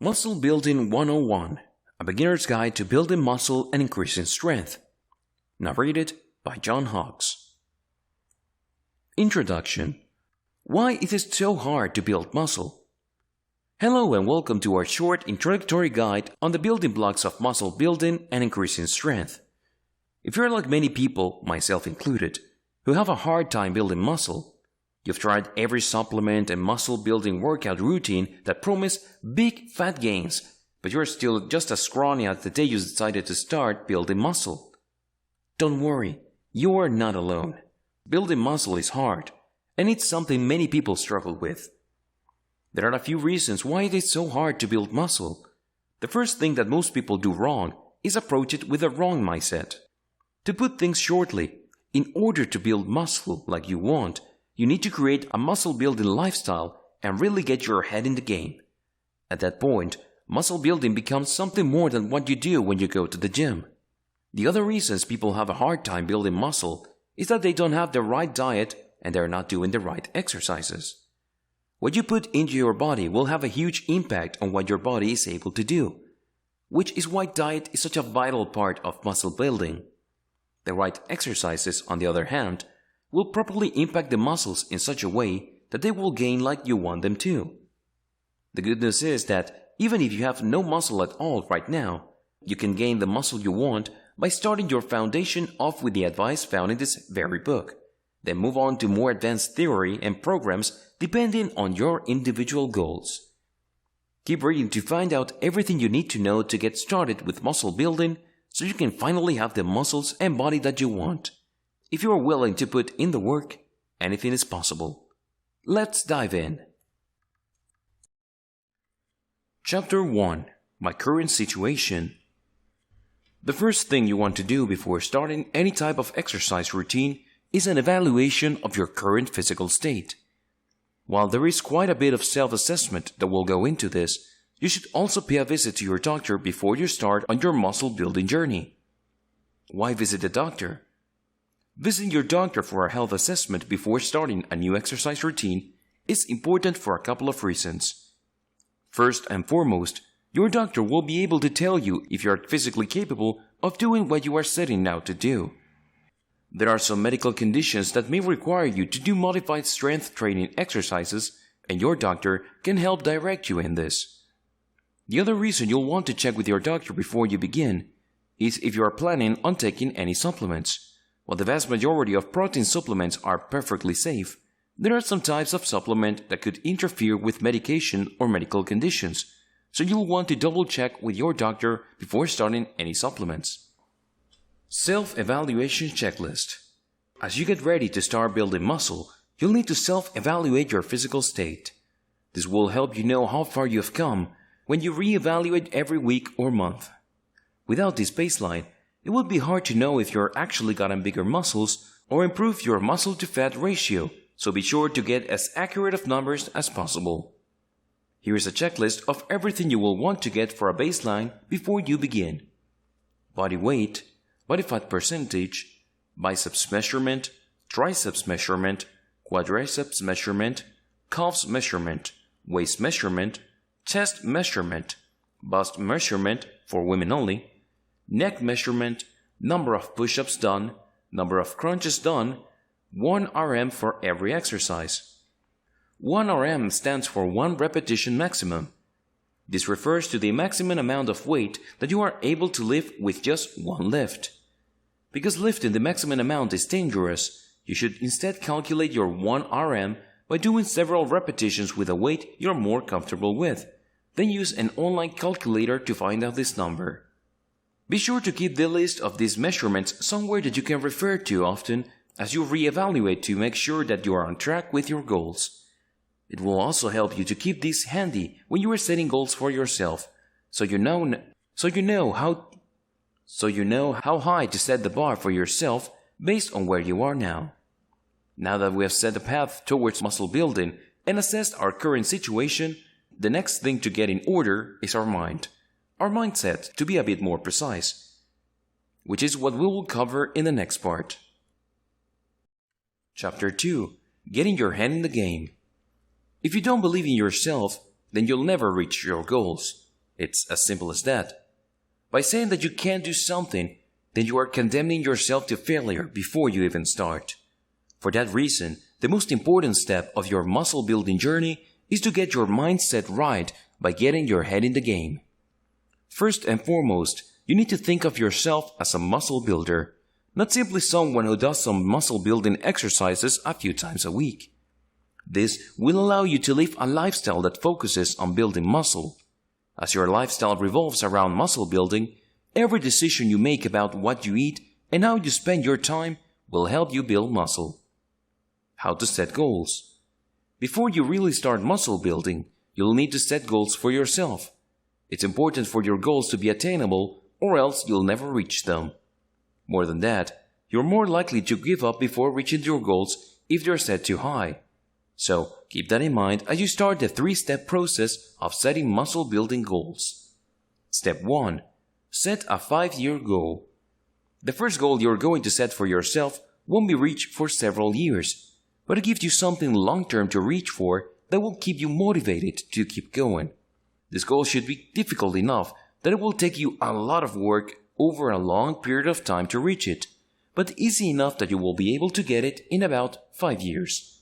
Muscle Building 101, a beginner's guide to building muscle and increasing strength. Narrated by John Hawkes. Introduction. Why is it so hard to build muscle? Hello and welcome to our short introductory guide on the building blocks of muscle building and increasing strength. If you're like many people, myself included, who have a hard time building muscle, you've tried every supplement and muscle building workout routine that promise big fat gains, but you're still just as scrawny as the day you decided to start building muscle. Don't worry, you're not alone. Building muscle is hard, and it's something many people struggle with. There are a few reasons why it is so hard to build muscle. The first thing that most people do wrong is approach it with a wrong mindset. To put things shortly, in order to build muscle like you want, you need to create a muscle building lifestyle and really get your head in the game. At that point, muscle building becomes something more than what you do when you go to the gym. The other reasons people have a hard time building muscle is that they don't have the right diet and they're not doing the right exercises. What you put into your body will have a huge impact on what your body is able to do, which is why diet is such a vital part of muscle building. The right exercises, on the other hand, will properly impact the muscles in such a way that they will gain like you want them to. The good news is that even if you have no muscle at all right now, you can gain the muscle you want by starting your foundation off with the advice found in this very book. Then move on to more advanced theory and programs depending on your individual goals. Keep reading to find out everything you need to know to get started with muscle building so you can finally have the muscles and body that you want. If you are willing to put in the work, anything is possible. Let's dive in. Chapter 1. My current situation. The first thing you want to do before starting any type of exercise routine is an evaluation of your current physical state. While there is quite a bit of self-assessment that will go into this, you should also pay a visit to your doctor before you start on your muscle building journey. Why visit a doctor? Visiting your doctor for a health assessment before starting a new exercise routine is important for a couple of reasons. First and foremost, your doctor will be able to tell you if you are physically capable of doing what you are setting out to do. There are some medical conditions that may require you to do modified strength training exercises, and your doctor can help direct you in this. The other reason you'll want to check with your doctor before you begin is if you are planning on taking any supplements. While the vast majority of protein supplements are perfectly safe, there are some types of supplement that could interfere with medication or medical conditions, so you'll want to double check with your doctor before starting any supplements. Self-evaluation checklist. As you get ready to start building muscle, you'll need to self-evaluate your physical state. This will help you know how far you've come when you re-evaluate every week or month. Without this baseline, it would be hard to know if you're actually gotten bigger muscles or improved your muscle-to-fat ratio, so be sure to get as accurate of numbers as possible. Here is a checklist of everything you will want to get for a baseline before you begin. Body weight, body fat percentage, biceps measurement, triceps measurement, quadriceps measurement, calves measurement, waist measurement, chest measurement, bust measurement for women only, neck measurement, number of push-ups done, number of crunches done, 1 RM for every exercise. 1 RM stands for 1 repetition maximum. This refers to the maximum amount of weight that you are able to lift with just one lift. Because lifting the maximum amount is dangerous, you should instead calculate your 1 RM by doing several repetitions with a weight you're more comfortable with. Then use an online calculator to find out this number. Be sure to keep the list of these measurements somewhere that you can refer to often as you re-evaluate to make sure that you are on track with your goals. It will also help you to keep these handy when you are setting goals for yourself, so you know how high to set the bar for yourself based on where you are now. Now that we have set a path towards muscle building and assessed our current situation, the next thing to get in order is our mind. Our mindset, to be a bit more precise, which is what we will cover in the next part. Chapter 2. Getting your head in the game. If you don't believe in yourself, then you'll never reach your goals. It's as simple as that. By saying that you can't do something, then you are condemning yourself to failure before you even start. For that reason, the most important step of your muscle building journey is to get your mindset right by getting your head in the game. First and foremost, you need to think of yourself as a muscle builder, not simply someone who does some muscle building exercises a few times a week. This will allow you to live a lifestyle that focuses on building muscle. As your lifestyle revolves around muscle building, every decision you make about what you eat and how you spend your time will help you build muscle. How to set goals. Before you really start muscle building, you'll need to set goals for yourself. It's important for your goals to be attainable, or else you'll never reach them. More than that, you're more likely to give up before reaching your goals if they're set too high. So, keep that in mind as you start the 3-step process of setting muscle building goals. Step 1. Set a 5-year goal. The first goal you're going to set for yourself won't be reached for several years, but it gives you something long-term to reach for that will keep you motivated to keep going. This goal should be difficult enough that it will take you a lot of work over a long period of time to reach it, but easy enough that you will be able to get it in about 5 years.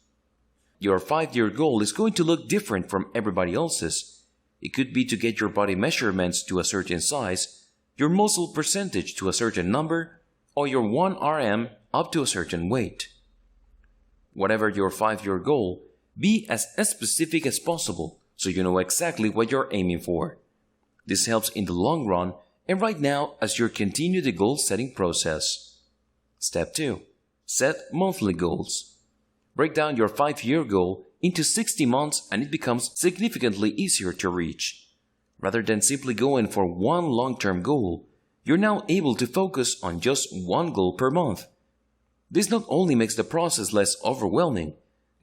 Your 5-year goal is going to look different from everybody else's. It could be to get your body measurements to a certain size, your muscle percentage to a certain number, or your 1 RM up to a certain weight. Whatever your 5-year goal, be as specific as possible so you know exactly what you're aiming for. This helps in the long run and right now as you continue the goal-setting process. Step 2. Set monthly goals. Break down your 5-year goal into 60 months and it becomes significantly easier to reach. Rather than simply going for one long-term goal, you're now able to focus on just one goal per month. This not only makes the process less overwhelming,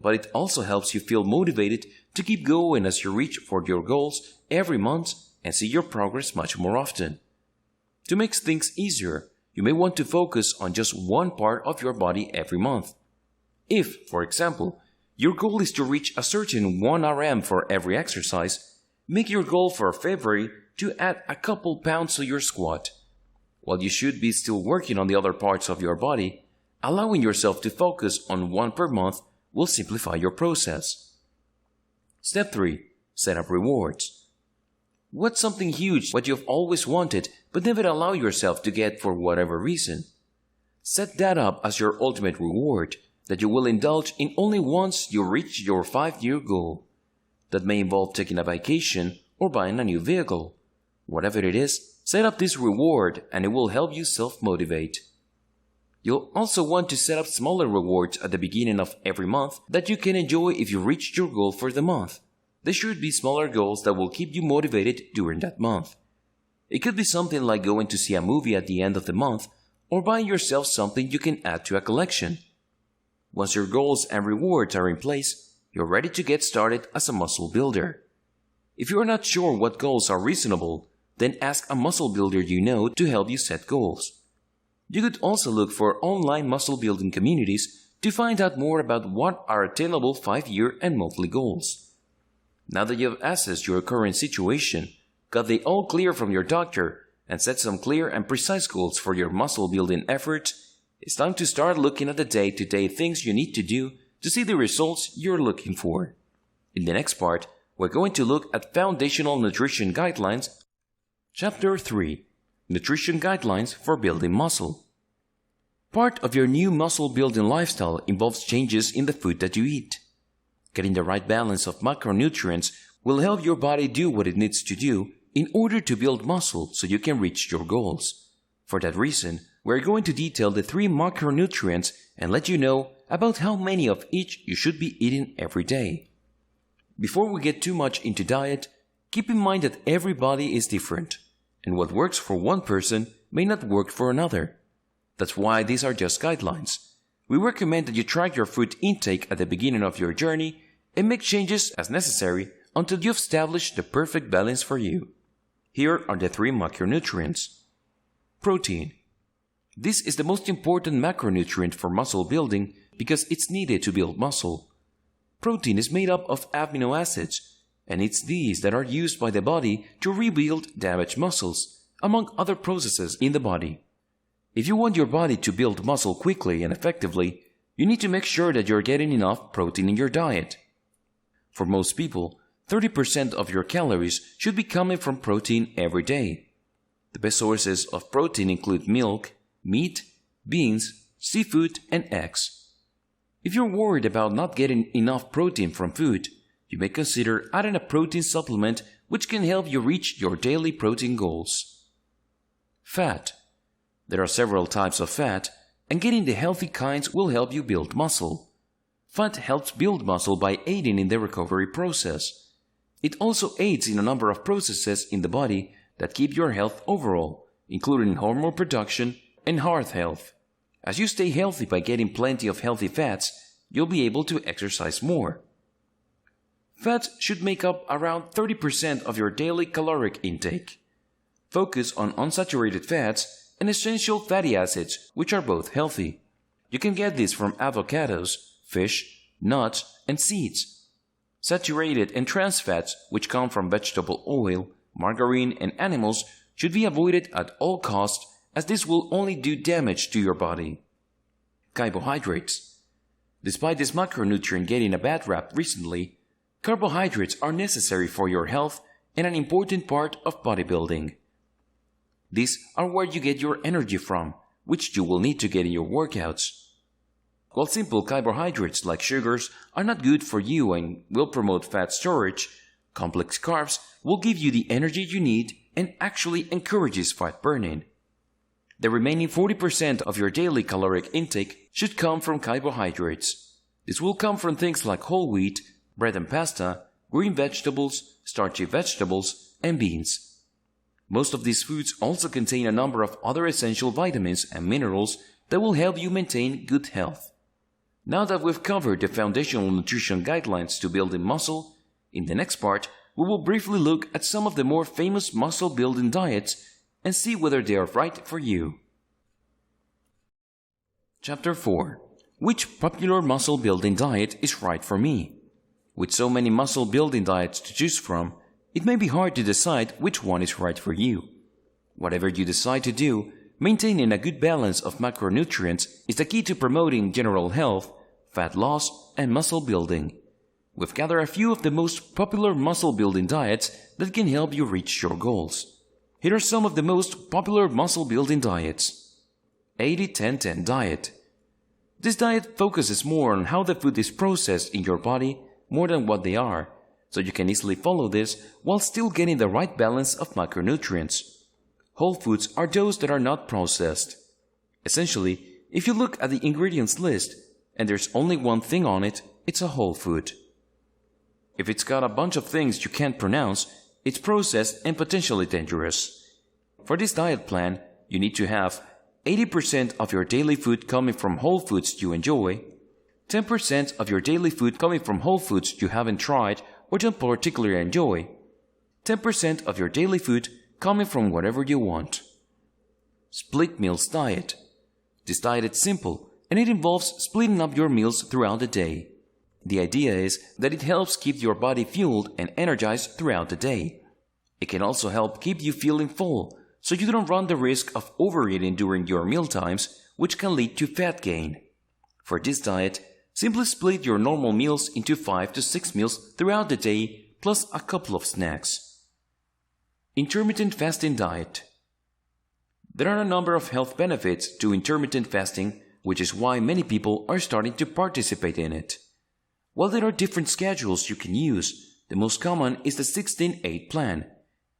but it also helps you feel motivated to keep going as you reach for your goals every month and see your progress much more often. To make things easier, you may want to focus on just one part of your body every month. If, for example, your goal is to reach a certain 1 RM for every exercise, make your goal for February to add a couple pounds to your squat. While you should be still working on the other parts of your body, allowing yourself to focus on one per month will simplify your process. Step 3. Set up rewards. What's something huge what you've always wanted but never allow yourself to get for whatever reason? Set that up as your ultimate reward that you will indulge in only once you reach your 5-year goal. That may involve taking a vacation or buying a new vehicle. Whatever it is, set up this reward and it will help you self-motivate. You'll also want to set up smaller rewards at the beginning of every month that you can enjoy if you reached your goal for the month. There should be smaller goals that will keep you motivated during that month. It could be something like going to see a movie at the end of the month or buying yourself something you can add to a collection. Once your goals and rewards are in place, you're ready to get started as a muscle builder. If you are not sure what goals are reasonable, then ask a muscle builder you know to help you set goals. You could also look for online muscle building communities to find out more about what are attainable 5-year and monthly goals. Now that you have assessed your current situation, got the all clear from your doctor, and set some clear and precise goals for your muscle building efforts, it's time to start looking at the day-to-day things you need to do to see the results you're looking for. In the next part, we're going to look at Foundational Nutrition Guidelines. Chapter 3. Nutrition Guidelines for Building Muscle. Part of your new muscle building lifestyle involves changes in the food that you eat. Getting the right balance of macronutrients will help your body do what it needs to do in order to build muscle so you can reach your goals. For that reason, we're going to detail the 3 macronutrients and let you know about how many of each you should be eating every day. Before we get too much into diet, keep in mind that every body is different, and what works for one person may not work for another. That's why these are just guidelines. We recommend that you track your food intake at the beginning of your journey and make changes as necessary until you've established the perfect balance for you. Here are the 3 macronutrients. Protein. This is the most important macronutrient for muscle building because it's needed to build muscle. Protein is made up of amino acids, and it's these that are used by the body to rebuild damaged muscles, among other processes in the body. If you want your body to build muscle quickly and effectively, you need to make sure that you're getting enough protein in your diet. For most people, 30% of your calories should be coming from protein every day. The best sources of protein include milk, meat, beans, seafood, and eggs. If you're worried about not getting enough protein from food, you may consider adding a protein supplement which can help you reach your daily protein goals. Fat. There are several types of fat, and getting the healthy kinds will help you build muscle. Fat helps build muscle by aiding in the recovery process. It also aids in a number of processes in the body that keep your health overall, including hormone production and heart health. As you stay healthy by getting plenty of healthy fats, you'll be able to exercise more. Fats should make up around 30% of your daily caloric intake. Focus on unsaturated fats and essential fatty acids, which are both healthy. You can get these from avocados, fish, nuts, and seeds. Saturated and trans fats, which come from vegetable oil, margarine, and animals, should be avoided at all costs, as this will only do damage to your body. Carbohydrates. Despite this macronutrient getting a bad rap recently, carbohydrates are necessary for your health and an important part of bodybuilding. These are where you get your energy from, which you will need to get in your workouts. While simple carbohydrates like sugars are not good for you and will promote fat storage, complex carbs will give you the energy you need and actually encourages fat burning. The remaining 40% of your daily caloric intake should come from carbohydrates. This will come from things like whole wheat, bread and pasta, green vegetables, starchy vegetables, and beans. Most of these foods also contain a number of other essential vitamins and minerals that will help you maintain good health. Now that we've covered the foundational nutrition guidelines to building muscle, in the next part we will briefly look at some of the more famous muscle-building diets and see whether they are right for you. Chapter 4. Which popular muscle-building diet is right for me? With so many muscle-building diets to choose from, it may be hard to decide which one is right for you. Whatever you decide to do, maintaining a good balance of macronutrients is the key to promoting general health, fat loss, and muscle building. We've gathered a few of the most popular muscle-building diets that can help you reach your goals. Here are some of the most popular muscle-building diets. 80-10-10 diet. This diet focuses more on how the food is processed in your body more than what they are, so you can easily follow this while still getting the right balance of macronutrients. Whole foods are those that are not processed. Essentially, if you look at the ingredients list and there's only one thing on it, it's a whole food. If it's got a bunch of things you can't pronounce, it's processed and potentially dangerous. For this diet plan, you need to have 80% of your daily food coming from whole foods you enjoy, 10% of your daily food coming from whole foods you haven't tried or don't particularly enjoy, 10% of your daily food coming from whatever you want. Split meals diet. This diet is simple and it involves splitting up your meals throughout the day. The idea is that it helps keep your body fueled and energized throughout the day. It can also help keep you feeling full, so you don't run the risk of overeating during your mealtimes, which can lead to fat gain. For this diet, simply split your normal meals into 5 to 6 meals throughout the day, plus a couple of snacks. Intermittent fasting diet. There are a number of health benefits to intermittent fasting, which is why many people are starting to participate in it. While there are different schedules you can use, the most common is the 16-8 plan,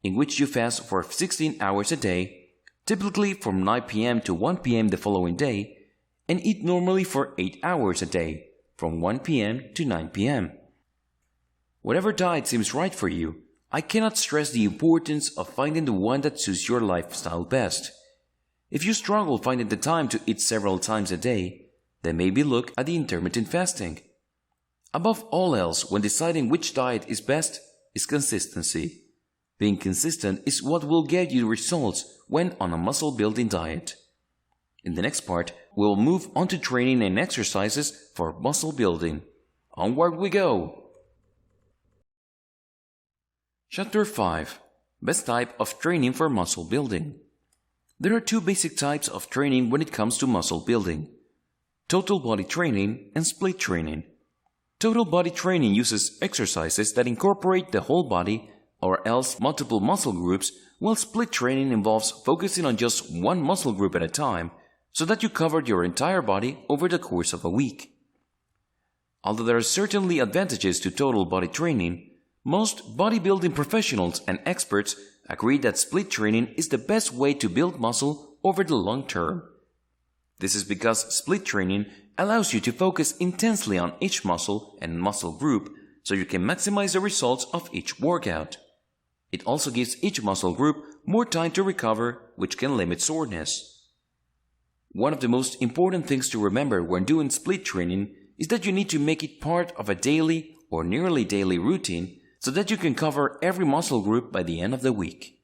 in which you fast for 16 hours a day, typically from 9 p.m. to 1 p.m. the following day, and eat normally for 8 hours a day, from 1 p.m. to 9 p.m. Whatever diet seems right for you, I cannot stress the importance of finding the one that suits your lifestyle best. If you struggle finding the time to eat several times a day, then maybe look at the intermittent fasting. Above all else, when deciding which diet is best, is consistency. Being consistent is what will get you results when on a muscle-building diet. In the next part, we'll move on to training and exercises for muscle building. Onward we go! Chapter 5. Best type of training for muscle building. There are two basic types of training when it comes to muscle building: total body training and split training. Total body training uses exercises that incorporate the whole body or else multiple muscle groups, while split training involves focusing on just one muscle group at a time so that you cover your entire body over the course of a week. Although there are certainly advantages to total body training, most bodybuilding professionals and experts agree that split training is the best way to build muscle over the long term. This is because split training allows you to focus intensely on each muscle and muscle group so you can maximize the results of each workout. It also gives each muscle group more time to recover, which can limit soreness. One of the most important things to remember when doing split training is that you need to make it part of a daily or nearly daily routine so that you can cover every muscle group by the end of the week.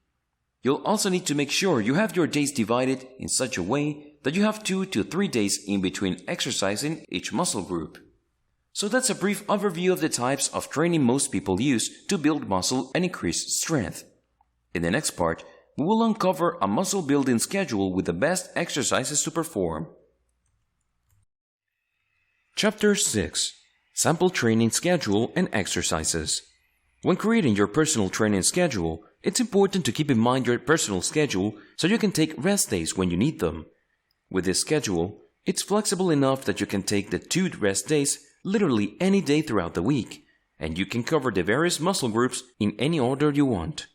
You'll also need to make sure you have your days divided in such a way that you have 2 to 3 days in between exercising each muscle group. So that's a brief overview of the types of training most people use to build muscle and increase strength. In the next part, we will uncover a muscle building schedule with the best exercises to perform. Chapter 6. Sample training schedule and exercises. When creating your personal training schedule, it's important to keep in mind your personal schedule so you can take rest days when you need them. With this schedule, it's flexible enough that you can take the 2 rest days literally any day throughout the week, and you can cover the various muscle groups in any order you want.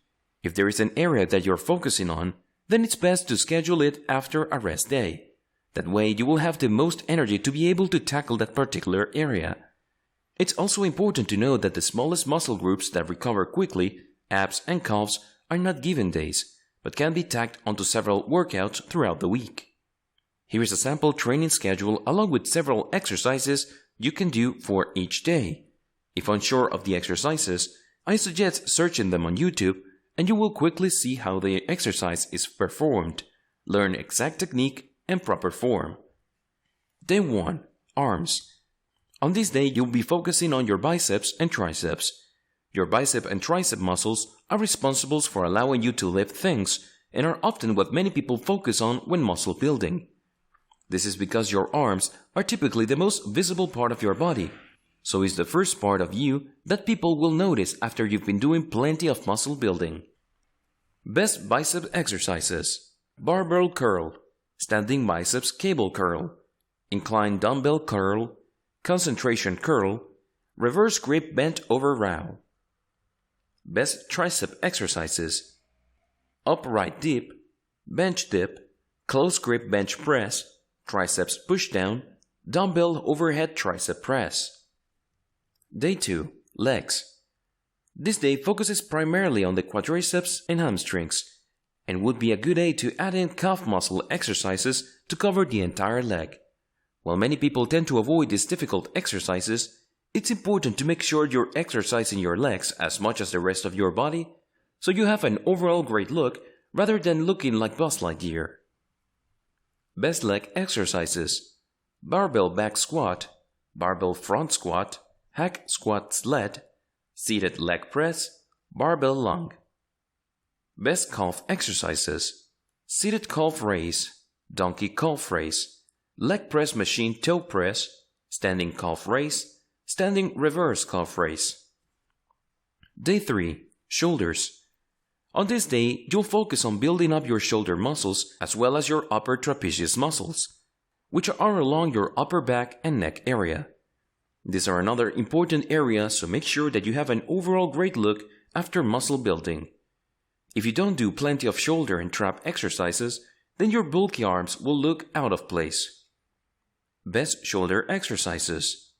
If there is an area that you're focusing on, then it's best to schedule it after a rest day. That way you will have the most energy to be able to tackle that particular area. It's also important to know that the smallest muscle groups that recover quickly, abs and calves, are not given days, but can be tacked onto several workouts throughout the week. Here is a sample training schedule along with several exercises you can do for each day. If unsure of the exercises, I suggest searching them on YouTube and you will quickly see how the exercise is performed, learn exact technique and proper form. Day 1. Arms. On this day, you'll be focusing on your biceps and triceps. Your bicep and tricep muscles are responsible for allowing you to lift things and are often what many people focus on when muscle building. This is because your arms are typically the most visible part of your body, so it's the first part of you that people will notice after you've been doing plenty of muscle building. Best bicep exercises: barbell curl, standing biceps cable curl, inclined dumbbell curl, concentration curl, reverse grip bent over row. Best tricep exercises: upright dip, bench dip, close grip bench press, triceps push down, dumbbell overhead tricep press. Day 2. Legs. This day focuses primarily on the quadriceps and hamstrings, and would be a good day to add in calf muscle exercises to cover the entire leg. While many people tend to avoid these difficult exercises, it's important to make sure you're exercising your legs as much as the rest of your body, so you have an overall great look rather than looking like Buzz Lightyear. Best leg exercises: barbell back squat, barbell front squat, hack squat sled, seated leg press, barbell lung. Best calf exercises: seated calf raise, donkey calf raise, leg press machine toe press, standing calf raise, standing reverse calf raise. Day 3. Shoulders. On this day, you'll focus on building up your shoulder muscles as well as your upper trapezius muscles, which are along your upper back and neck area. These are another important area, so make sure that you have an overall great look after muscle building. If you don't do plenty of shoulder and trap exercises, then your bulky arms will look out of place. Best shoulder exercises: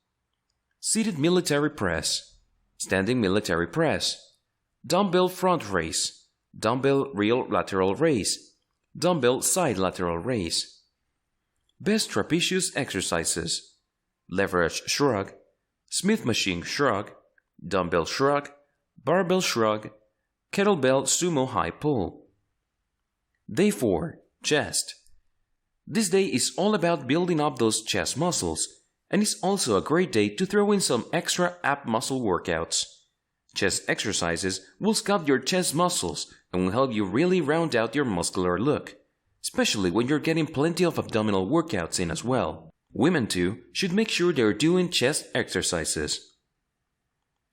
seated military press, standing military press, dumbbell front raise, dumbbell real lateral raise, dumbbell side lateral raise. Best trapezius exercises: leverage shrug, Smith machine shrug, dumbbell shrug, barbell shrug, kettlebell sumo high pull. Day 4. Chest. This day is all about building up those chest muscles, and it's also a great day to throw in some extra ab muscle workouts. Chest exercises will sculpt your chest muscles and will help you really round out your muscular look, especially when you're getting plenty of abdominal workouts in as well. Women too should make sure they're doing chest exercises.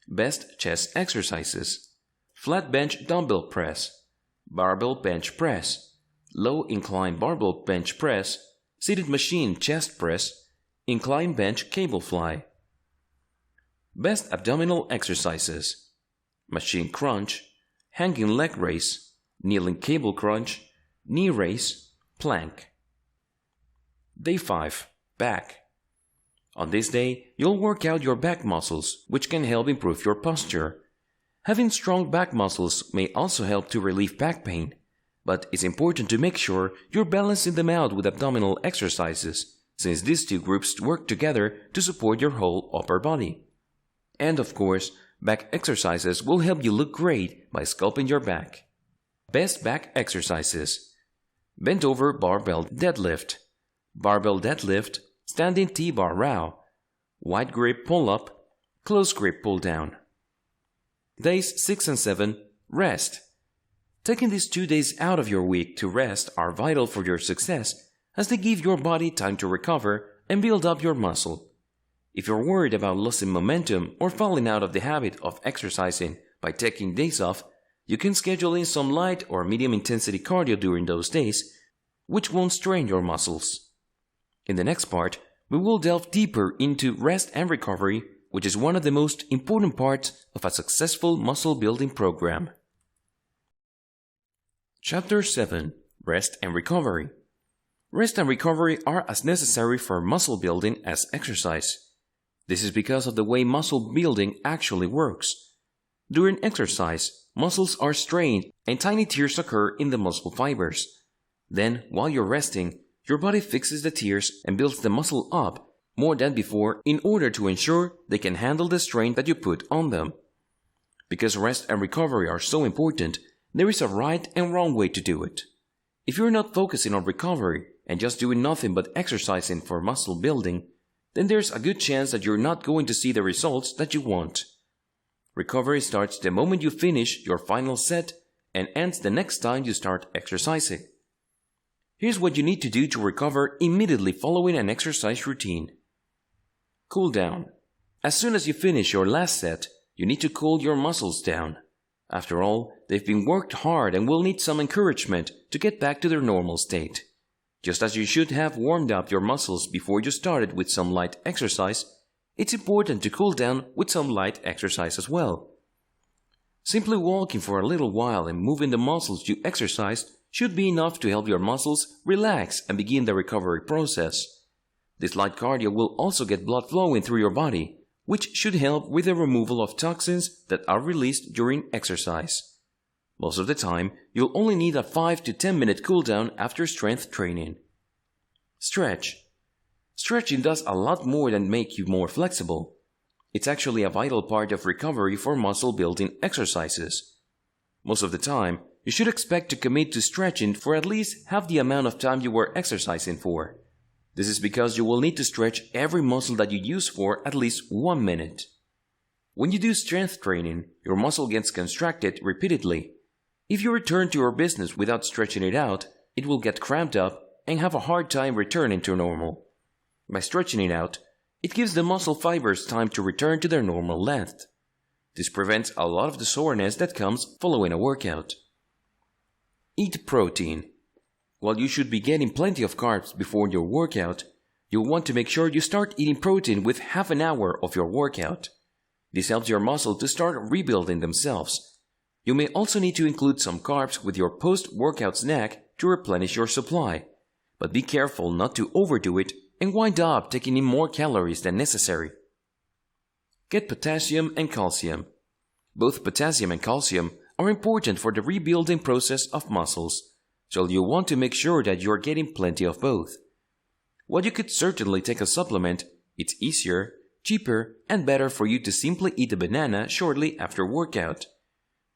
Best chest exercises: flat bench dumbbell press, barbell bench press, low incline barbell bench press, seated machine chest press, incline bench cable fly. Best abdominal exercises: machine crunch, hanging leg raise, kneeling cable crunch, knee raise, plank. Day 5. Back. On this day, you'll work out your back muscles, which can help improve your posture. Having strong back muscles may also help to relieve back pain, but it's important to make sure you're balancing them out with abdominal exercises, since these two groups work together to support your whole upper body. And of course, back exercises will help you look great by sculpting your back. Best back exercises: bent over barbell deadlift, barbell deadlift, standing T-bar row, wide grip pull-up, close grip pull-down. Days 6 and 7, rest. Taking these 2 days out of your week to rest are vital for your success, as they give your body time to recover and build up your muscle. If you're worried about losing momentum or falling out of the habit of exercising by taking days off, you can schedule in some light or medium intensity cardio during those days, which won't strain your muscles. In the next part, we will delve deeper into rest and recovery, which is one of the most important parts of a successful muscle building program. Chapter 7: Rest and Recovery. Rest and recovery are as necessary for muscle building as exercise. This is because of the way muscle building actually works. During exercise, muscles are strained and tiny tears occur in the muscle fibers. Then, while you're resting, your body fixes the tears and builds the muscle up more than before in order to ensure they can handle the strain that you put on them. Because rest and recovery are so important, there is a right and wrong way to do it. If you're not focusing on recovery and just doing nothing but exercising for muscle building, then there's a good chance that you're not going to see the results that you want. Recovery starts the moment you finish your final set and ends the next time you start exercising. Here's what you need to do to recover immediately following an exercise routine. Cool down. As soon as you finish your last set, you need to cool your muscles down. After all, they've been worked hard and will need some encouragement to get back to their normal state. Just as you should have warmed up your muscles before you started with some light exercise, it's important to cool down with some light exercise as well. Simply walking for a little while and moving the muscles you exercised should be enough to help your muscles relax and begin the recovery process. This light cardio will also get blood flowing through your body, which should help with the removal of toxins that are released during exercise. Most of the time, you'll only need a 5 to 10 minute cool down after strength training. Stretch. Stretching does a lot more than make you more flexible. It's actually a vital part of recovery for muscle building exercises. Most of the time, you should expect to commit to stretching for at least half the amount of time you were exercising for. This is because you will need to stretch every muscle that you use for at least 1 minute. When you do strength training, your muscle gets contracted repeatedly. If you return to your business without stretching it out, it will get cramped up and have a hard time returning to normal. By stretching it out, it gives the muscle fibers time to return to their normal length. This prevents a lot of the soreness that comes following a workout. Eat protein. While you should be getting plenty of carbs before your workout, you'll want to make sure you start eating protein with half an hour of your workout. This helps your muscle to start rebuilding themselves. You may also need to include some carbs with your post-workout snack to replenish your supply, but be careful not to overdo it and wind up taking in more calories than necessary. Get potassium and calcium. Both potassium and calcium are important for the rebuilding process of muscles, so you'll want to make sure that you're getting plenty of both. While you could certainly take a supplement, it's easier, cheaper, and better for you to simply eat a banana shortly after workout.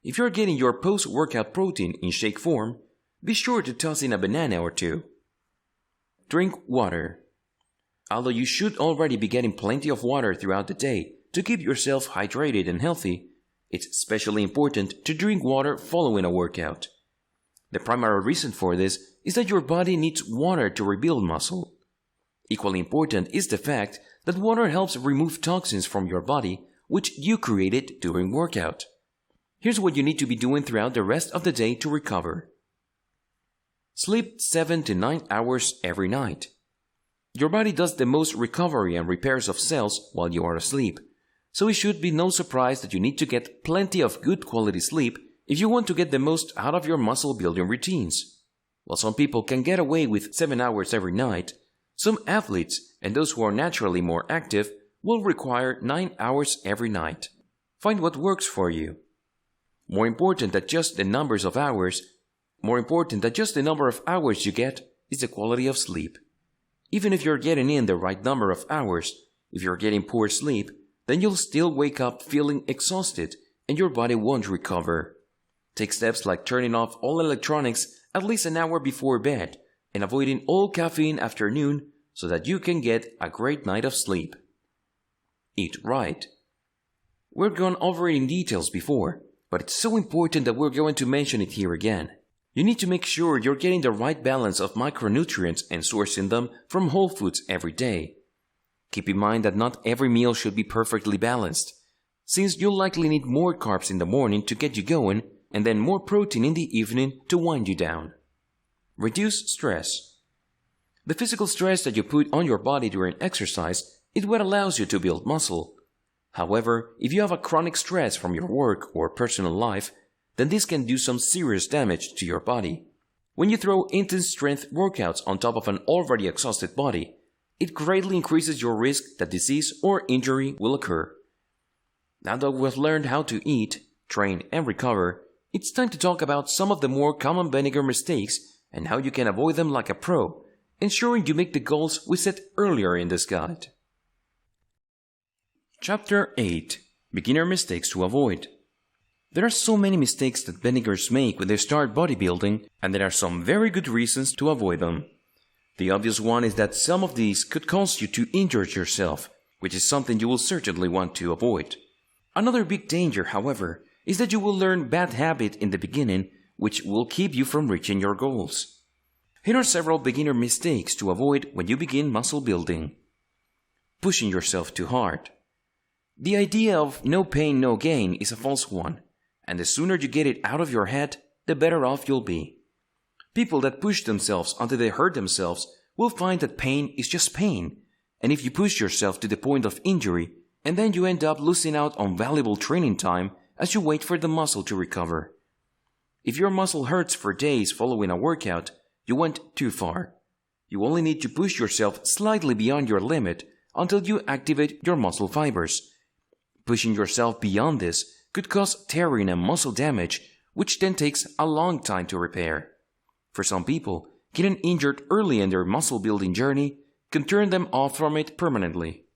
If you're getting your post-workout protein in shake form, be sure to toss in a banana or two. Drink water. Although you should already be getting plenty of water throughout the day to keep yourself hydrated and healthy, It's especially important to drink water following a workout. The primary reason for this is that your body needs water to rebuild muscle. Equally important is the fact that water helps remove toxins from your body which you created during workout. Here's what you need to be doing throughout the rest of the day to recover. Sleep 7 to 9 hours every night. Your body does the most recovery and repairs of cells while you are asleep, so it should be no surprise that you need to get plenty of good quality sleep if you want to get the most out of your muscle building routines. While some people can get away with 7 hours every night, some athletes and those who are naturally more active will require 9 hours every night. Find what works for you. More important than just the number of hours you get is the quality of sleep. Even if you're getting in the right number of hours, if you're getting poor sleep, then you'll still wake up feeling exhausted and your body won't recover. Take steps like turning off all electronics at least an hour before bed and avoiding all caffeine after noon so that you can get a great night of sleep. Eat right. We've gone over it in details before, but it's so important that we're going to mention it here again. You need to make sure you're getting the right balance of micronutrients and sourcing them from whole foods every day. Keep in mind that not every meal should be perfectly balanced, since you'll likely need more carbs in the morning to get you going and then more protein in the evening to wind you down. Reduce stress. The physical stress that you put on your body during exercise is what allows you to build muscle. However, if you have a chronic stress from your work or personal life, then this can do some serious damage to your body. When you throw intense strength workouts on top of an already exhausted body, it greatly increases your risk that disease or injury will occur. Now that we've learned how to eat, train, and recover, it's time to talk about some of the more common beginner mistakes and how you can avoid them like a pro, ensuring you make the goals we set earlier in this guide. Chapter 8. Beginner Mistakes to Avoid. There are so many mistakes that beginners make when they start bodybuilding, and there are some very good reasons to avoid them. The obvious one is that some of these could cause you to injure yourself, which is something you will certainly want to avoid. Another big danger, however, is that you will learn bad habits in the beginning, which will keep you from reaching your goals. Here are several beginner mistakes to avoid when you begin muscle building. Pushing yourself too hard. The idea of no pain, no gain is a false one, and the sooner you get it out of your head, the better off you'll be. People that push themselves until they hurt themselves will find that pain is just pain, and if you push yourself to the point of injury, and then you end up losing out on valuable training time as you wait for the muscle to recover. If your muscle hurts for days following a workout, you went too far. You only need to push yourself slightly beyond your limit until you activate your muscle fibers. Pushing yourself beyond this could cause tearing and muscle damage, which then takes a long time to repair. For some people, getting injured early in their muscle building journey can turn them off from it permanently.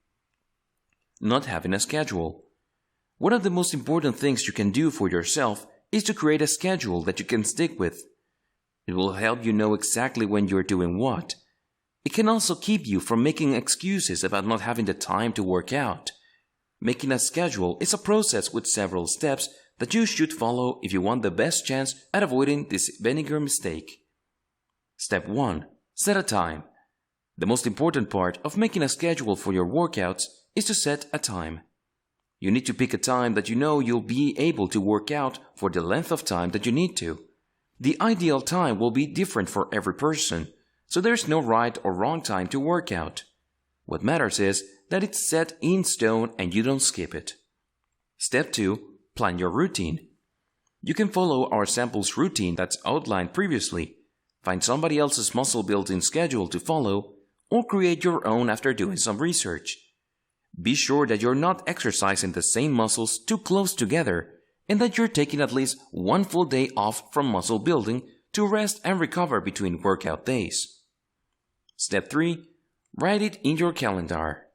Not having a schedule. One of the most important things you can do for yourself is to create a schedule that you can stick with. It will help you know exactly when you're doing what. It can also keep you from making excuses about not having the time to work out. Making a schedule is a process with several steps that you should follow if you want the best chance at avoiding this beginner mistake. Step 1. Set a time. The most important part of making a schedule for your workouts is to set a time. You need to pick a time that you know you'll be able to work out for the length of time that you need to. The ideal time will be different for every person, so there's no right or wrong time to work out. What matters is that it's set in stone and you don't skip it. Step 2. Plan your routine. You can follow our samples routine that's outlined previously, find somebody else's muscle building schedule to follow, or create your own after doing some research. Be sure that you're not exercising the same muscles too close together and that you're taking at least one full day off from muscle building to rest and recover between workout days. Step 3. Write it in your calendar.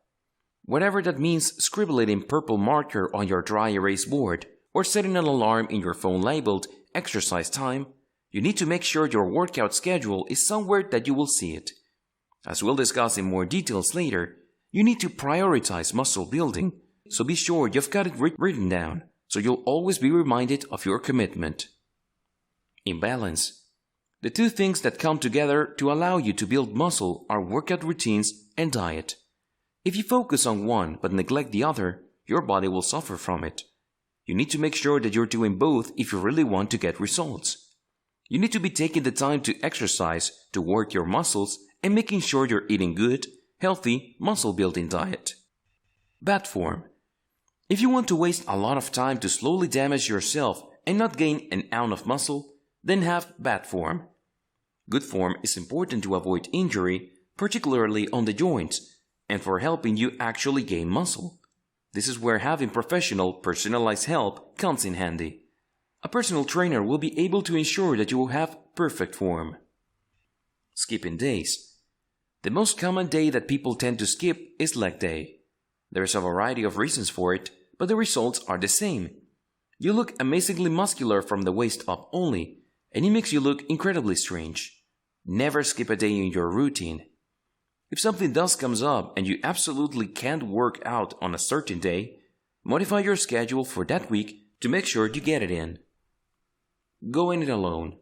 Whatever that means, scribble it in purple marker on your dry erase board or setting an alarm in your phone labeled exercise time. You need to make sure your workout schedule is somewhere that you will see it. As we'll discuss in more details later, you need to prioritize muscle building, so be sure you've got it written down. so you'll always be reminded of your commitment. Imbalance. The two things that come together to allow you to build muscle are workout routines and diet. If you focus on one but neglect the other, your body will suffer from it. You need to make sure that you're doing both if you really want to get results. You need to be taking the time to exercise, to work your muscles, and making sure you're eating good, healthy, muscle-building diet. Bad form. If you want to waste a lot of time to slowly damage yourself and not gain an ounce of muscle, then have bad form. Good form is important to avoid injury, particularly on the joints, and for helping you actually gain muscle. This is where having professional, personalized help comes in handy. A personal trainer will be able to ensure that you will have perfect form. Skipping days. The most common day that people tend to skip is leg day. There is a variety of reasons for it, but the results are the same. You look amazingly muscular from the waist up only, and it makes you look incredibly strange. Never skip a day in your routine. If something does comes up and you absolutely can't work out on a certain day, modify your schedule for that week to make sure you get it in. Going it alone.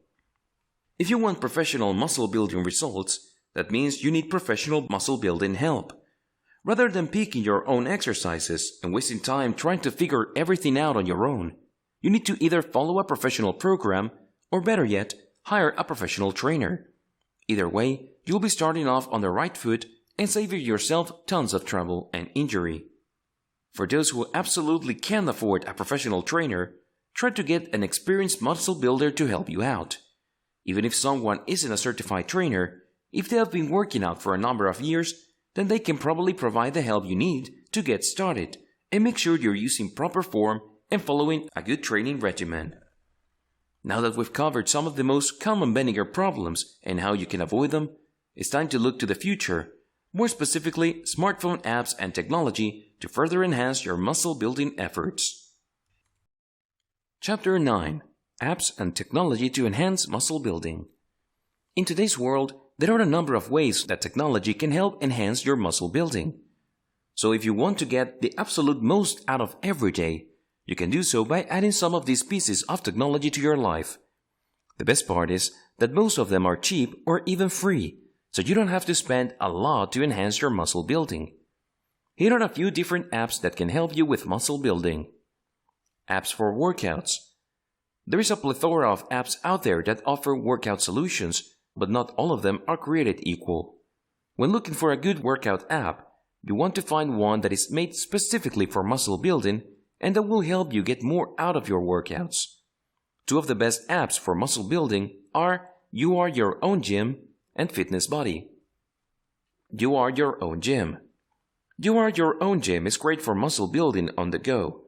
If you want professional muscle building results, that means you need professional muscle building help. Rather than picking your own exercises and wasting time trying to figure everything out on your own, you need to either follow a professional program or, better yet, hire a professional trainer. Either way, you'll be starting off on the right foot and saving yourself tons of trouble and injury. For those who absolutely can't afford a professional trainer, try to get an experienced muscle builder to help you out. Even if someone isn't a certified trainer, if they have been working out for a number of years, then they can probably provide the help you need to get started and make sure you're using proper form and following a good training regimen. Now that we've covered some of the most common bending problems and how you can avoid them, it's time to look to the future, more specifically smartphone apps and technology to further enhance your muscle building efforts. Chapter 9. Apps and Technology to Enhance Muscle Building. In today's world, there are a number of ways that technology can help enhance your muscle building. So if you want to get the absolute most out of every day, you can do so by adding some of these pieces of technology to your life. The best part is that most of them are cheap or even free, so you don't have to spend a lot to enhance your muscle building. Here are a few different apps that can help you with muscle building. Apps for workouts. There is a plethora of apps out there that offer workout solutions, but not all of them are created equal. When looking for a good workout app, you want to find one that is made specifically for muscle building and that will help you get more out of your workouts. Two of the best apps for muscle building are You Are Your Own Gym and Fitness Buddy. You Are Your Own Gym. You Are Your Own Gym is great for muscle building on the go.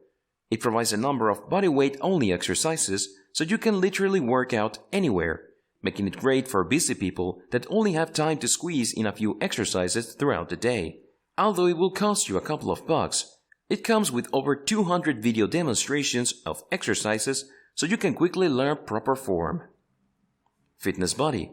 It provides a number of bodyweight-only exercises so you can literally work out anywhere, making it great for busy people that only have time to squeeze in a few exercises throughout the day. Although it will cost you a couple of bucks, it comes with over 200 video demonstrations of exercises so you can quickly learn proper form. Fitness Buddy.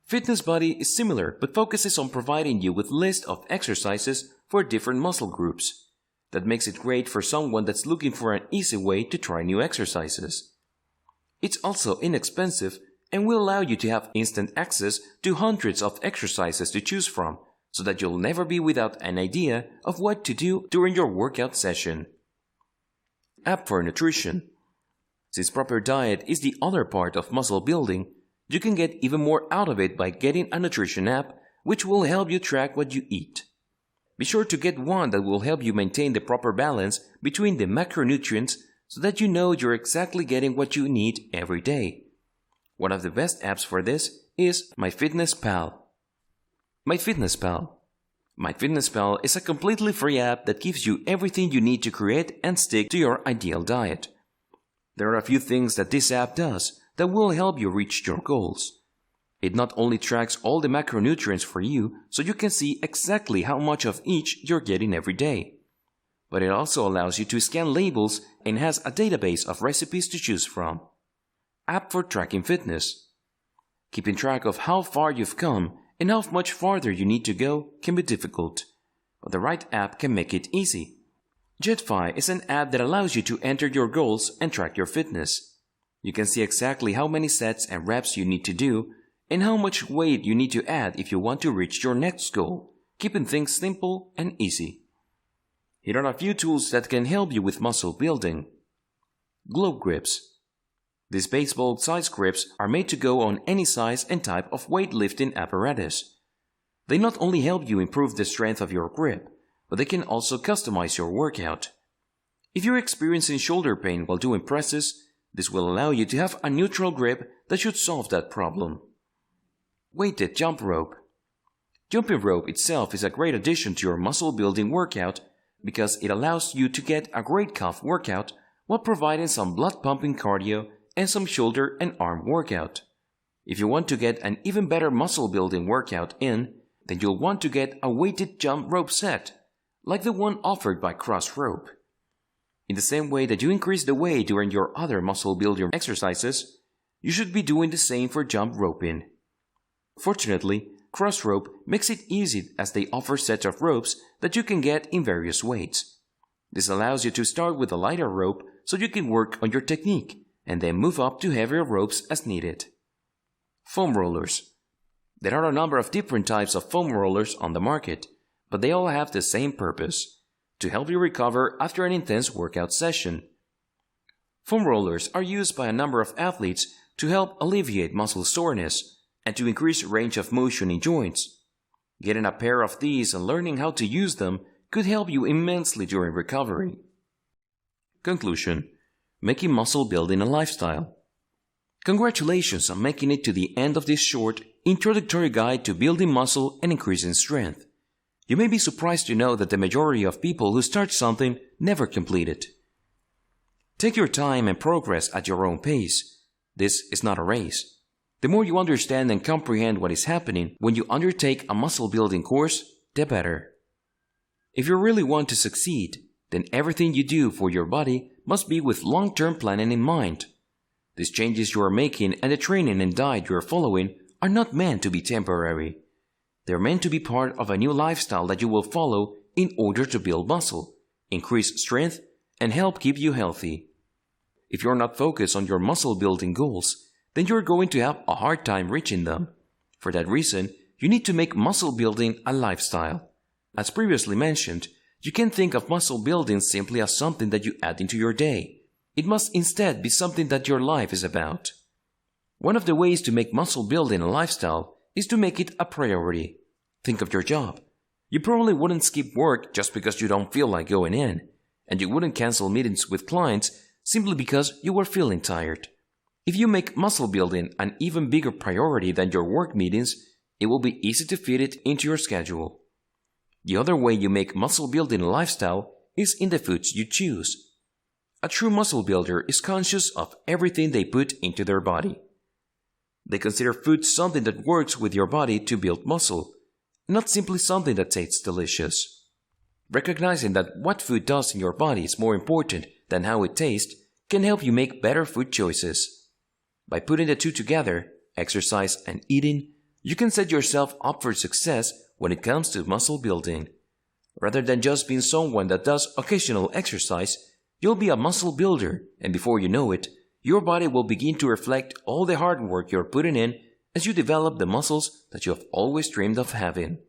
Fitness Buddy is similar but focuses on providing you with lists of exercises for different muscle groups. That makes it great for someone that's looking for an easy way to try new exercises. It's also inexpensive and will allow you to have instant access to hundreds of exercises to choose from, so that you'll never be without an idea of what to do during your workout session. App for Nutrition. Since proper diet is the other part of muscle building, you can get even more out of it by getting a nutrition app which will help you track what you eat. Be sure to get one that will help you maintain the proper balance between the macronutrients so that you know you're exactly getting what you need every day. One of the best apps for this is MyFitnessPal. MyFitnessPal. MyFitnessPal is a completely free app that gives you everything you need to create and stick to your ideal diet. There are a few things that this app does that will help you reach your goals. It not only tracks all the macronutrients for you so you can see exactly how much of each you're getting every day, but it also allows you to scan labels and has a database of recipes to choose from. App for Tracking Fitness. Keeping track of how far you've come and how much farther you need to go can be difficult, but the right app can make it easy. JetFi is an app that allows you to enter your goals and track your fitness. You can see exactly how many sets and reps you need to do and how much weight you need to add if you want to reach your next goal, keeping things simple and easy. Here are a few tools that can help you with muscle building. Globe grips. These baseball-sized grips are made to go on any size and type of weightlifting apparatus. They not only help you improve the strength of your grip, but they can also customize your workout. If you're experiencing shoulder pain while doing presses, this will allow you to have a neutral grip that should solve that problem. Weighted jump rope. Jumping rope itself is a great addition to your muscle building workout because it allows you to get a great calf workout while providing some blood pumping cardio and some shoulder and arm workout. If you want to get an even better muscle building workout in, then you'll want to get a weighted jump rope set, like the one offered by Cross Rope. In the same way that you increase the weight during your other muscle builder exercises, you should be doing the same for jump roping. Fortunately, Cross Rope makes it easy as they offer sets of ropes that you can get in various weights. This allows you to start with a lighter rope so you can work on your technique and then move up to heavier ropes as needed. Foam rollers. There are a number of different types of foam rollers on the market, but they all have the same purpose: to help you recover after an intense workout session. Foam rollers are used by a number of athletes to help alleviate muscle soreness and to increase range of motion in joints. Getting a pair of these and learning how to use them could help you immensely during recovery. Conclusion: making muscle building a lifestyle. Congratulations on making it to the end of this short, introductory guide to building muscle and increasing strength. You may be surprised to know that the majority of people who start something never complete it. Take your time and progress at your own pace. This is not a race. The more you understand and comprehend what is happening when you undertake a muscle building course, the better. If you really want to succeed, then everything you do for your body must be with long-term planning in mind. These changes you are making and the training and diet you are following are not meant to be temporary. They're meant to be part of a new lifestyle that you will follow in order to build muscle, increase strength, and help keep you healthy. If you're not focused on your muscle building goals, then you're going to have a hard time reaching them. For that reason, you need to make muscle building a lifestyle. As previously mentioned, you can't think of muscle building simply as something that you add into your day. It must instead be something that your life is about. One of the ways to make muscle building a lifestyle is to make it a priority. Think of your job. You probably wouldn't skip work just because you don't feel like going in, and you wouldn't cancel meetings with clients simply because you were feeling tired. If you make muscle building an even bigger priority than your work meetings, it will be easy to fit it into your schedule. The other way you make muscle building a lifestyle is in the foods you choose. A true muscle builder is conscious of everything they put into their body. They consider food something that works with your body to build muscle, not simply something that tastes delicious. Recognizing that what food does in your body is more important than how it tastes can help you make better food choices. By putting the two together, exercise and eating, you can set yourself up for success when it comes to muscle building. Rather than just being someone that does occasional exercise, you'll be a muscle builder, and before you know it, your body will begin to reflect all the hard work you're putting in as you develop the muscles that you have always dreamed of having.